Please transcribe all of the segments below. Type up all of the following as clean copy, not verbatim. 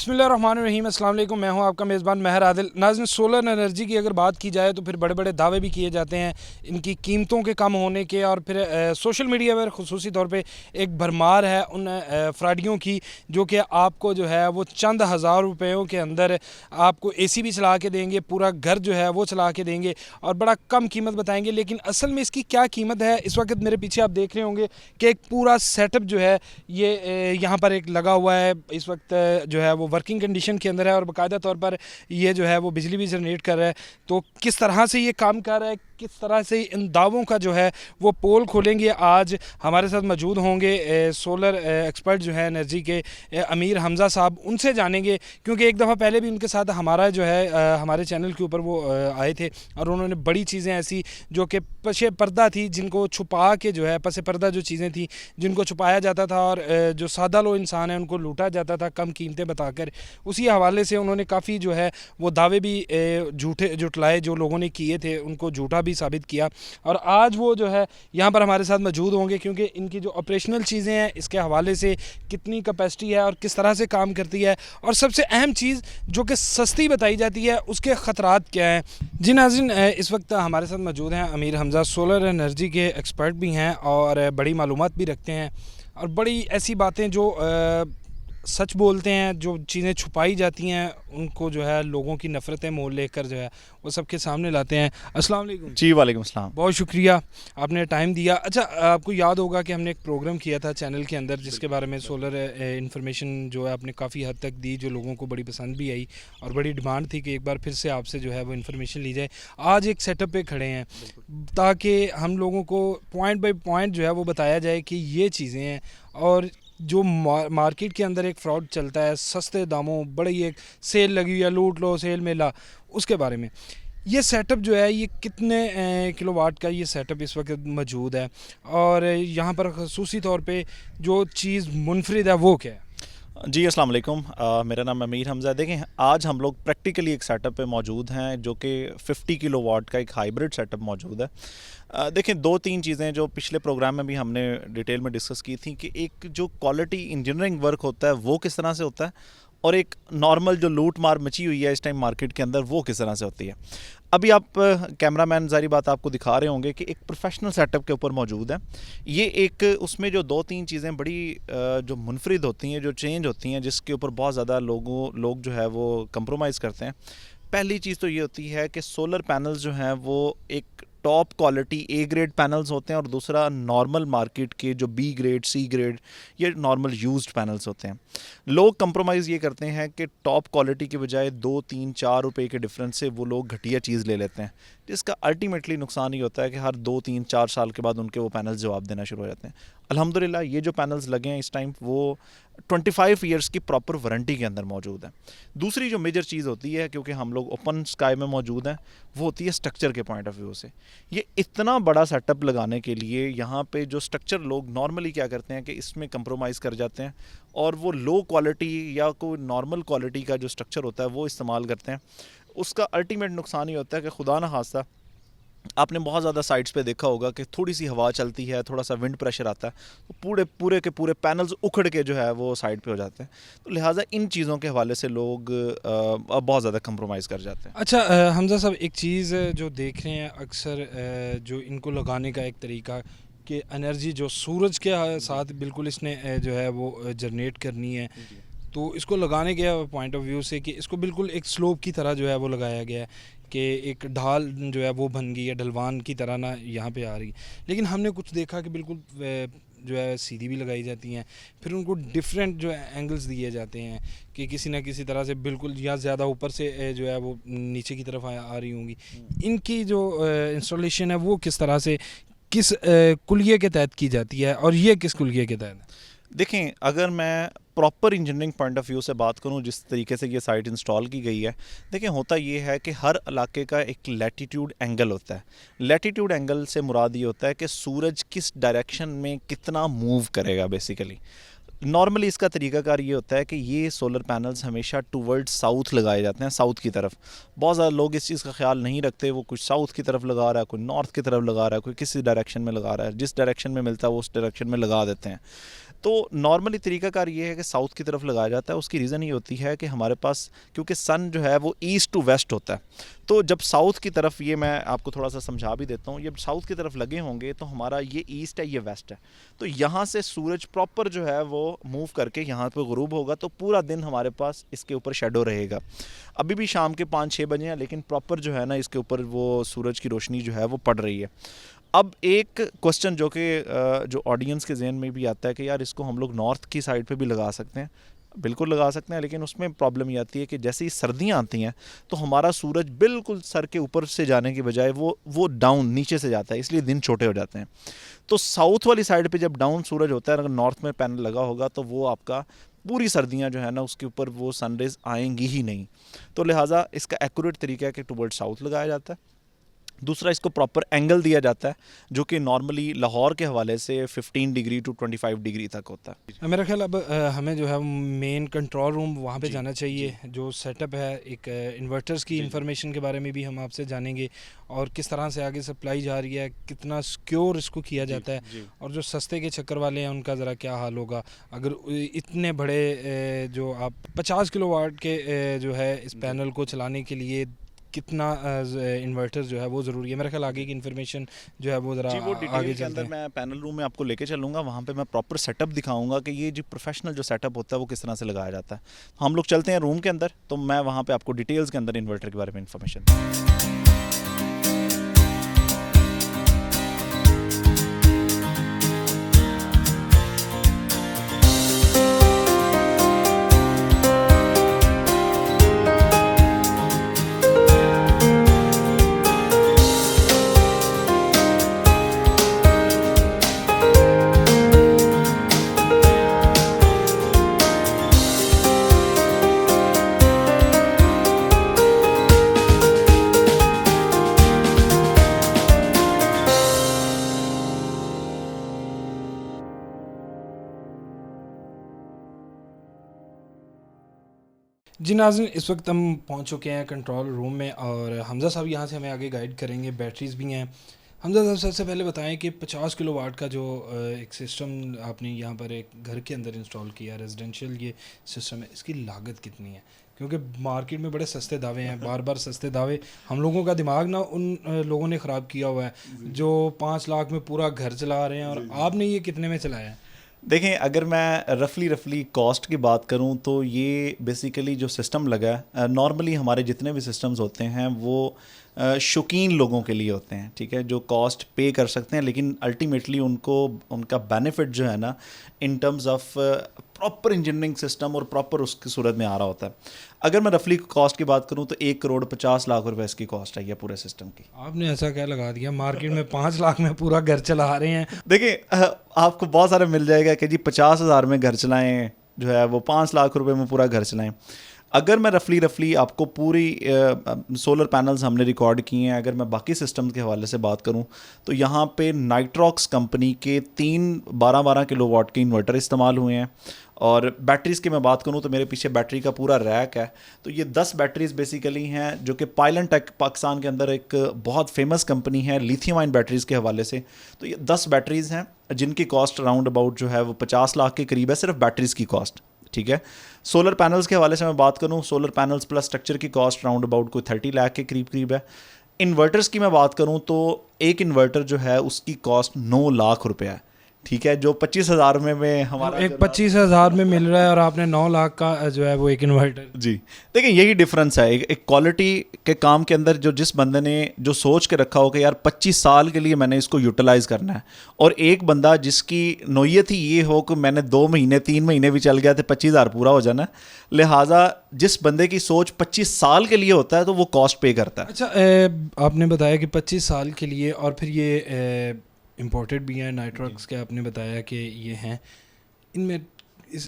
बिस्मिल्लाहिर्रहमानिर्रहीम, अस्सलाम वालेकुम। मैं हूं आपका मेज़बान महर आदिल। नाज़रीन, सोलर एनर्जी की अगर बात की जाए तो फिर बड़े बड़े दावे भी किए जाते हैं इनकी कीमतों के कम होने के, और फिर सोशल मीडिया पर खुसूसी तौर पे एक भरमार है उन फ्रॉडियों की जो कि आपको जो है वो चंद हज़ार रुपयों के अंदर आपको एसी भी चला के देंगे, पूरा घर जो है वो चला के देंगे और बड़ा कम कीमत बताएंगे। लेकिन असल में इसकी क्या कीमत है, इस वक्त मेरे पीछे आप देख रहे होंगे कि एक पूरा सेटअप जो है ये यहाँ पर एक लगा हुआ है। इस वक्त जो है वो वर्किंग कंडीशन के अंदर है और बाकायदा तौर पर ये जो है वो बिजली भी जनरेट कर रहा है। तो किस तरह से ये काम कर रहा है, किस तरह से इन दावों का जो है वो पोल खोलेंगे। आज हमारे साथ मौजूद होंगे सोलर एक्सपर्ट जो है एनर्जी के अमीर हमज़ा साहब, उनसे जानेंगे क्योंकि एक दफ़ा पहले भी उनके साथ हमारा जो है हमारे चैनल के ऊपर वो आए थे और उन्होंने बड़ी चीज़ें ऐसी जो कि पशे पर्दा थी, जिनको छुपा के जो है पसे पर्दा जो चीज़ें थी जिनको छुपाया जाता था और जो सादा लो इंसान है उनको लूटा जाता था कम कीमतें बताकर, उसी हवाले से उन्होंने काफ़ी जो है वो दावे भी झूठे जुटलाए, जो लोगों ने किए थे उनको झूठा भी साबित किया। और आज वो जो है यहाँ पर हमारे साथ मौजूद होंगे क्योंकि इनकी जो ऑपरेशनल चीज़ें हैं इसके हवाले से कितनी कैपेसिटी है और किस तरह से काम करती है, और सबसे अहम चीज़ जो कि सस्ती बताई जाती है उसके ख़तरात क्या हैं। जी नाज़रीन, इस वक्त हमारे साथ मौजूद हैं अमीर हमज़ा, सोलर एनर्जी के एक्सपर्ट भी हैं और बड़ी मालूमात भी रखते हैं और बड़ी ऐसी बातें जो सच बोलते हैं, जो चीज़ें छुपाई जाती हैं उनको जो है लोगों की नफ़रतें मोल लेकर जो है वो सबके सामने लाते हैं। अस्सलाम वालेकुम। जी वालेकुम अस्सलाम। बहुत शुक्रिया, आपने टाइम दिया। अच्छा, आपको याद होगा कि हमने एक प्रोग्राम किया था चैनल के अंदर जिसके बारे में सोलर इन्फॉर्मेशन जो है आपने काफ़ी हद तक दी, जो लोगों को बड़ी पसंद भी आई और बड़ी डिमांड थी कि एक बार फिर से आपसे जो है वो इन्फॉर्मेशन ली जाए। आज एक सेटअप पे खड़े हैं ताकि हम लोगों को पॉइंट बाय पॉइंट जो है वो बताया जाए कि ये चीज़ें हैं और जो मार्केट के अंदर एक फ्रॉड चलता है सस्ते दामों, बड़ी एक सेल लगी हुई है, लूट लो सेल मेला, उसके बारे में। ये सेटअप जो है ये कितने किलोवाट का ये सेटअप इस वक्त मौजूद है और यहाँ पर ख़ुसूसी तौर पे जो चीज़ मुनफरिद है वो क्या है? जी अस्सलाम वालेकुम। मेरा नाम अमीर हमज़ा है। देखें, आज हम लोग प्रैक्टिकली एक सेटअप पे मौजूद हैं जो कि 50 किलोवाट का एक हाइब्रिड सेटअप मौजूद है। देखें, दो तीन चीज़ें जो पिछले प्रोग्राम में भी हमने डिटेल में डिस्कस की थी कि एक जो क्वालिटी इंजीनियरिंग वर्क होता है वो किस तरह से होता है और एक नॉर्मल जो लूट मार मची हुई है इस टाइम मार्केट के अंदर वो किस तरह से होती है। अभी आप कैमरामैन ज़ारी बात आपको दिखा रहे होंगे कि एक प्रोफेशनल सेटअप के ऊपर मौजूद है। ये एक उसमें जो दो तीन चीज़ें बड़ी जो मुनफरिद होती हैं, जो चेंज होती हैं, जिसके ऊपर बहुत ज़्यादा लोग जो है वो कंप्रोमाइज़ करते हैं। पहली चीज़ तो ये होती है कि सोलर पैनल्स जो हैं वो एक top quality A grade panels होते हैं और दूसरा नॉर्मल मार्केट के जो बी ग्रेड सी ग्रेड ये नॉर्मल यूज्ड पैनल्स होते हैं। लोग कंप्रोमाइज़ ये करते हैं कि टॉप क्वालिटी के बजाय 2-3-4 रुपए के डिफरेंस से वो लोग घटिया चीज़ ले लेते हैं, जिसका अल्टीमेटली नुकसान ये होता है कि हर 2-3-4 साल के बाद उनके वो पैनल्स जवाब देना शुरू हो जाते हैं। अल्हम्दुलिल्लाह ये जो पैनल्स लगे हैं इस टाइम वो 25 ईयर्स की प्रॉपर वारंटी के अंदर मौजूद है। दूसरी जो मेजर चीज़ होती है, क्योंकि हम लोग ओपन स्काई में मौजूद हैं, वो होती है स्ट्रक्चर के पॉइंट ऑफ व्यू से। ये इतना बड़ा सेटअप लगाने के लिए यहाँ पे जो स्ट्रक्चर लोग नॉर्मली क्या करते हैं कि इसमें कंप्रोमाइज़ कर जाते हैं और वो लो क्वालिटी या कोई नॉर्मल क्वालिटी का जो स्ट्रक्चर होता है वो इस्तेमाल करते हैं। उसका अल्टीमेट नुकसान ये होता है कि खुदा न खास्ता आपने बहुत ज़्यादा साइट्स पे देखा होगा कि थोड़ी सी हवा चलती है, थोड़ा सा विंड प्रेशर आता है तो पूरे के पूरे पैनल्स उखड़ के जो है वो साइड पे हो जाते हैं। तो लिहाजा इन चीज़ों के हवाले से लोग बहुत ज़्यादा कंप्रोमाइज़ कर जाते हैं। अच्छा, हमज़ा साहब, एक चीज़ जो देख रहे हैं अक्सर जो इनको लगाने का एक तरीका कि एनर्जी जो सूरज के साथ बिल्कुल इसने जो है वो जनरेट करनी है, तो इसको लगाने के पॉइंट ऑफ व्यू से कि इसको बिल्कुल एक स्लोप की तरह जो है वो लगाया गया है कि एक ढाल जो है वो बन गई है, ढलवान की तरह ना यहाँ पे आ रही। लेकिन हमने कुछ देखा कि बिल्कुल जो है सीधी भी लगाई जाती हैं, फिर उनको डिफरेंट जो है एंगल्स दिए जाते हैं कि किसी ना किसी तरह से बिल्कुल या ज़्यादा ऊपर से जो है वो नीचे की तरफ आ रही होंगी। इनकी जो इंस्टॉलेशन है वो किस तरह से किस कुलिये के तहत की जाती है और ये किस कुलिये के तहत है? देखें, अगर मैं proper engineering point of view से बात करूं, जिस तरीके से ये साइट इंस्टॉल की गई है, देखें होता ये है कि हर इलाके का एक लैटीट्यूड एंगल होता है। लैटीट्यूड एंगल से मुराद ये होता है कि सूरज किस डायरेक्शन में कितना मूव करेगा बेसिकली। नॉर्मली इसका तरीकाकार ये होता है कि ये सोलर पैनल्स हमेशा टूवर्ड साउथ लगाए जाते हैं, साउथ की तरफ। बहुत ज़्यादा लोग इस चीज़ का ख्याल नहीं रखते, वो कुछ साउथ की तरफ लगा रहा है, कोई नॉर्थ की तरफ लगा रहा है, कोई किसी डायरेक्शन में लगा रहा है, जिस डायरेक्शन में मिलता है वो उस डायरेक्शन में लगा देते हैं। तो नॉर्मली तरीकाकार ये है कि साउथ की तरफ लगाया जाता है। उसकी रीज़न ये होती है कि हमारे पास क्योंकि सन जो है वो ईस्ट टू वेस्ट होता है, तो जब साउथ की तरफ, ये मैं आपको थोड़ा सा समझा भी देता हूँ, जब साउथ की तरफ लगे होंगे तो हमारा ये ईस्ट है, ये वेस्ट है, तो यहाँ से सूरज प्रॉपर जो है वो मूव करके यहाँ पे गुरूब होगा, तो पूरा दिन हमारे पास इसके ऊपर शेडो रहेगा। अभी भी शाम के 5-6 बजे हैं, लेकिन प्रॉपर जो है ना इसके ऊपर वो सूरज की रोशनी जो है वो पड़ रही है। अब एक क्वेश्चन जो कि जो ऑडियंस के जहन में भी आता है कि यार इसको हम लोग नॉर्थ की साइड पे भी लगा सकते हैं। बिल्कुल लगा सकते हैं, लेकिन उसमें प्रॉब्लम ये आती है कि जैसे ही सर्दियाँ आती हैं तो हमारा सूरज बिल्कुल सर के ऊपर से जाने की बजाय वो डाउन नीचे से जाता है, इसलिए दिन छोटे हो जाते हैं। तो साउथ वाली साइड पे जब डाउन सूरज होता है, अगर नॉर्थ में पैनल लगा होगा तो वो आपका पूरी सर्दियाँ जो है ना उसके ऊपर वो सनरेज आएंगी ही नहीं। तो लिहाजा इसका एक्यूरेट तरीका है कि टुवर्ड साउथ लगाया जाता है। दूसरा, इसको प्रॉपर एंगल दिया जाता है जो कि नॉर्मली लाहौर के हवाले से 15 डिग्री टू 25 डिग्री तक होता है। मेरा ख्याल अब हमें जो है मेन कंट्रोल रूम वहाँ पे जी, जाना चाहिए। जो सेटअप है, एक इन्वर्टर्स की इंफॉर्मेशन के बारे में भी हम आपसे जानेंगे, और किस तरह से आगे सप्लाई जा रही है, कितना सिक्योर इसको किया जाता है, और जो सस्ते के चक्कर वाले हैं उनका ज़रा क्या हाल होगा। अगर इतने बड़े जो आप 50 किलोवाट के जो है इस पैनल को चलाने के लिए कितना इन्वर्टर जो है वो ज़रूरी है। मेरा ख्याल आगे की इन्फॉर्मेशन जो है वो ज़रा जी, वो आगे डिटेल के चलते अंदर हैं। मैं पैनल रूम में आपको लेके चलूँगा, वहाँ पे मैं प्रॉपर सेटअप दिखाऊंगा कि ये जो प्रोफेशनल जो सेटअप होता है वो किस तरह से लगाया जाता है। हम लोग चलते हैं रूम के अंदर, तो मैं वहाँ पे आपको डिटेल्स के अंदर इन्वर्टर के बारे में इन्फॉर्मेशन। जी नाज़रीन, इस वक्त हम पहुंच चुके हैं कंट्रोल रूम में, और हमज़ा साहब यहाँ से हमें आगे गाइड करेंगे। बैटरीज़ भी हैं। हमज़ा साहब, सबसे पहले बताएं कि 50 किलोवाट का जो एक सिस्टम आपने यहाँ पर एक घर के अंदर इंस्टॉल किया, रेजिडेंशियल ये सिस्टम है, इसकी लागत कितनी है? क्योंकि मार्केट में बड़े सस्ते दावे हैं, बार बार सस्ते दावे। हम लोगों का दिमाग ना उन लोगों ने ख़राब किया हुआ है जो 5 लाख में पूरा घर चला रहे हैं, और आपने ये कितने में चलाया है? देखें, अगर मैं रफली कॉस्ट की बात करूं तो ये बेसिकली जो सिस्टम लगा है, नॉर्मली हमारे जितने भी सिस्टम्स होते हैं वो शौकीन लोगों के लिए होते हैं, ठीक है, जो कॉस्ट पे कर सकते हैं, लेकिन अल्टीमेटली उनको उनका बेनिफिट जो है ना in terms of proper engineering system और प्रॉपर उसकी सूरत में आ रहा होता है। अगर मैं रफली कॉस्ट की बात करूं तो 1,50,00,000 रुपए इसकी कॉस्ट है, ये पूरे सिस्टम की। आपने ऐसा क्या लगा दिया, मार्केट में 5 लाख में पूरा घर चला रहे हैं। देखिए, आपको बहुत सारे मिल जाएगा कि जी 50,000 में घर चलाएं, जो है वो 5 लाख रुपए में पूरा घर चलाएं। अगर मैं रफली आपको पूरी सोलर पैनल्स हमने रिकॉर्ड किए हैं, अगर मैं बाकी सिस्टम के हवाले से बात करूं तो यहाँ पे नाइट्रॉक्स कंपनी के 3 12-12 किलोवाट के इन्वर्टर इस्तेमाल हुए हैं। और बैटरीज़ की मैं बात करूं तो मेरे पीछे बैटरी का पूरा रैक है। तो ये 10 बैटरीज़ बेसिकली हैं जो कि पाइलन टेक पाकिस्तान के अंदर एक बहुत फेमस कंपनी है लिथियम आयन बैटरीज़ के हवाले से। तो ये 10 बैटरीज़ हैं जिनकी कॉस्ट अराउंड अबाउट जो है वो 50 लाख के करीब है, सिर्फ बैटरीज़ की कॉस्ट, ठीक है। सोलर पैनल्स के हवाले से मैं बात करूं, सोलर पैनल्स प्लस स्ट्रक्चर की कॉस्ट अराउंड अबाउट कोई 30 लाख के करीब है। इन्वर्टर्स की मैं बात करूं तो एक इन्वर्टर जो है उसकी कॉस्ट 9 लाख रुपये है, ठीक है, जो 25,000 में हमारा एक 25,000 में मिल रहा है, और आपने 9 लाख का जो है वो एक इन्वर्टर। जी। देखिए, यही डिफरेंस है एक क्वालिटी के काम के अंदर। जो जिस बंदे ने जो सोच के रखा हो कि यार 25 साल के लिए मैंने इसको यूटिलाइज़ करना है, और एक बंदा जिसकी नोयत ही ये हो कि मैंने 2 महीने 3 महीने भी चल गया तो 25,000 पूरा हो जाना, लिहाजा जिस बंदे की सोच 25 साल के लिए होता है तो वो कॉस्ट पे करता है। अच्छा, आपने बताया कि 25 साल के लिए, और फिर ये इम्पोर्टेड भी हैं नाइट्रॉक्स के, आपने बताया कि ये हैं। इनमें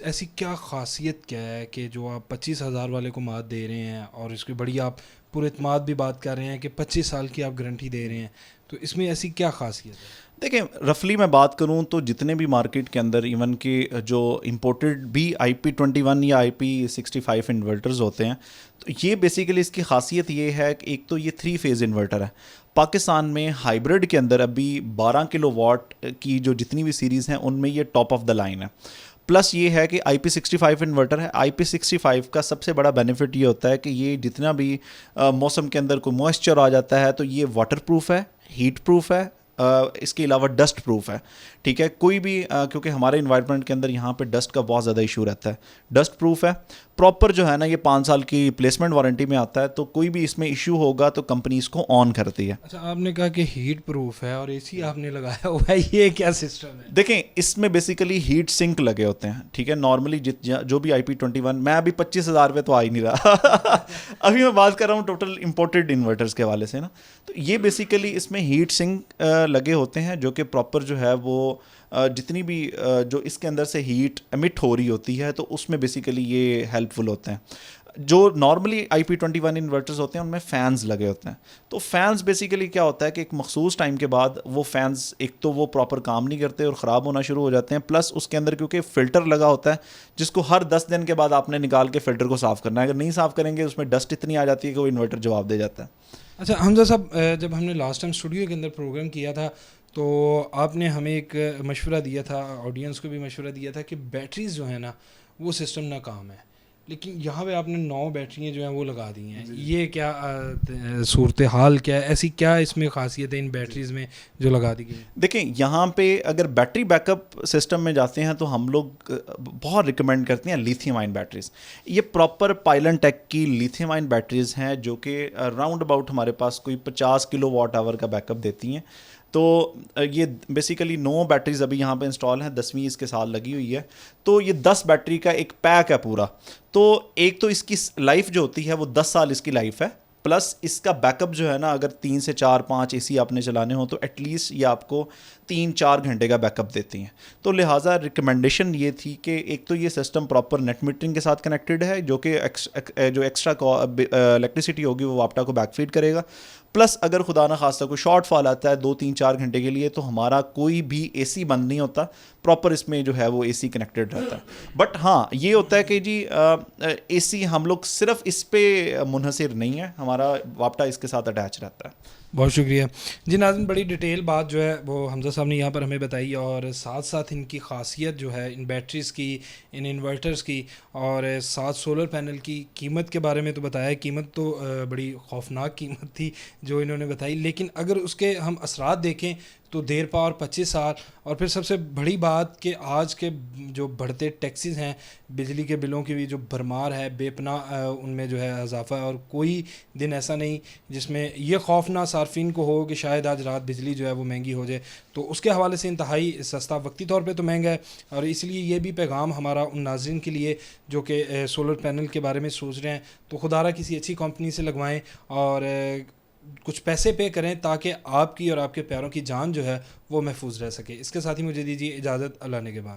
ऐसी क्या खासियत क्या है कि जो आप 25,000 वाले को मात दे रहे हैं, और इसकी बड़ी आप पूरे इत्माद भी बात कर रहे हैं कि 25 साल की आप गारंटी दे रहे हैं, तो इसमें ऐसी क्या खासियत है? देखिए रफली मैं बात करूं तो जितने भी मार्केट के अंदर इवन के जो इंपोर्टेड भी IP21 या IP65 इन्वर्टर्स होते हैं, तो ये बेसिकली इसकी खासियत ये है कि एक तो ये 3 फेज़ इन्वर्टर है। पाकिस्तान में हाइब्रिड के अंदर अभी 12 किलोवाट की जो जितनी भी सीरीज़ हैं उनमें ये टॉप ऑफ द लाइन है। प्लस ये है कि IP65 इन्वर्टर है। IP65 का सबसे बड़ा बेनिफिट ये होता है कि ये जितना भी मौसम के अंदर कोई मॉइस्चर आ जाता है तो ये वाटर प्रूफ है, हीट प्रूफ है, इसके अलावा डस्ट प्रूफ है। ठीक है, कोई भी क्योंकि हमारे इन्वायरमेंट के अंदर यहाँ पे डस्ट का बहुत ज़्यादा इशू रहता है, डस्ट प्रूफ है। प्रॉपर जो है ना ये 5 साल की प्लेसमेंट वारंटी में आता है, तो कोई भी इसमें इशू होगा तो कंपनी इसको ऑन करती है। अच्छा, आपने कहा कि हीट प्रूफ है और एसी आपने लगाया हुआ है, ये क्या सिस्टम है? देखें इसमें बेसिकली हीट सिंक लगे होते हैं। ठीक है, नॉर्मली जो भी IP21, मैं अभी 25,000 पे तो आ ही नहीं रहा अभी मैं बात कर रहा हूँ टोटल इंपोर्टेड इन्वर्टर्स के हवाले से ना। तो ये बेसिकली इसमें हीट सिंक लगे होते हैं जो कि प्रॉपर जो है वो जितनी भी जो इसके अंदर से हीट एमिट हो रही होती है तो उसमें बेसिकली ये हेल्पफुल होते हैं। जो नॉर्मली IP21 इन्वर्टर्स होते हैं उनमें फ़ैन्स लगे होते हैं। तो फ़ैन्स बेसिकली क्या होता है कि एक मखसूस टाइम के बाद वो फ़ैन्स एक तो वो प्रॉपर काम नहीं करते और ख़राब होना शुरू हो जाते हैं, प्लस उसके अंदर क्योंकि फ़िल्टर लगा होता है जिसको हर 10 दिन के बाद आपने निकाल के फ़िल्टर को साफ़ करना है। अगर नहीं साफ़ करेंगे उसमें डस्ट इतनी आ जाती है कि वो इन्वर्टर जवाब दे जाता है। अच्छा हमजा साहब, जब हमने लास्ट टाइम स्टूडियो के अंदर प्रोग्राम किया था तो आपने हमें एक मशवरा दिया था, ऑडियंस को भी मशवरा दिया था कि बैटरीज जो है ना वो सिस्टम नाकाम है, लेकिन यहाँ पे आपने 9 बैटरियाँ जो हैं वो लगा दी हैं। ये क्या सूरत हाल क्या है, ऐसी क्या इसमें खासियत है इन बैटरीज में जो लगा दी गई है? देखें यहाँ पे अगर बैटरी बैकअप सिस्टम में जाते हैं तो हम लोग बहुत रिकमेंड करते हैं लिथियम आयन बैटरीज़। ये प्रॉपर पाइलन टेक की लिथियम आयन बैटरीज़ हैं जो कि राउंड अबाउट हमारे पास कोई 50 किलोवाट आवर का बैकअप देती हैं। तो ये बेसिकली 9 बैटरीज अभी यहाँ पे इंस्टॉल हैं, 10वीं इसके साथ लगी हुई है। तो ये 10 बैटरी का एक पैक है पूरा। तो एक तो इसकी लाइफ जो होती है वो 10 साल इसकी लाइफ है, प्लस इसका बैकअप जो है ना अगर 3 से 4-5 एसी आपने चलाने हो तो एटलीस्ट ये आपको 3-4 घंटे का बैकअप देती हैं। तो लिहाजा रिकमेंडेशन ये थी कि एक तो ये सिस्टम प्रॉपर नेट मीटरिंग के साथ कनेक्टेड है जो कि जो एक्स्ट्रा इलेक्ट्रिसिटी होगी वो वापटा को बैकफीड करेगा। प्लस अगर खुदा ना खास्ता कोई शॉर्ट फॉल आता है 2-3-4 घंटे के लिए तो हमारा कोई भी एसी बंद नहीं होता, प्रॉपर इसमें जो है वो एसी कनेक्टेड रहता है। बट हाँ ये होता है कि जी एसी हम लोग सिर्फ इस पे मुनहसिर नहीं है, हमारा वापटा इसके साथ अटैच रहता है। बहुत शुक्रिया जी नाज़रीन, बड़ी डिटेल बात जो है वो हमजा साहब ने यहाँ पर हमें बताई और साथ साथ इनकी खासियत जो है इन बैटरीज़ की, इन इन्वर्टर्स की और साथ सोलर पैनल की कीमत के बारे में तो बताया। कीमत तो बड़ी खौफनाक कीमत थी जो इन्होंने बताई, लेकिन अगर उसके हम असरात देखें तो देर पार 25 साल। और फिर सबसे बड़ी बात कि आज के जो बढ़ते टैक्सेस हैं, बिजली के बिलों की भी जो भरमार है बेपना, उनमें जो है इजाफा है और कोई दिन ऐसा नहीं जिसमें ये खौफ ना सार्फिन को हो कि शायद आज रात बिजली जो है वो महंगी हो जाए। तो उसके हवाले से इंतहाई सस्ता, वक्ती तौर पे तो महंगा है। और इसलिए ये भी पैगाम हमारा उन नाज़रीन के लिए जो कि सोलर पैनल के बारे में सोच रहे हैं तो खुदारा किसी अच्छी कंपनी से लगवाएं और कुछ पैसे पे करें ताकि आपकी और आपके प्यारों की जान जो है वो महफूज रह सके। इसके साथ ही मुझे दीजिए इजाज़त, अल्लाह ने के बाद।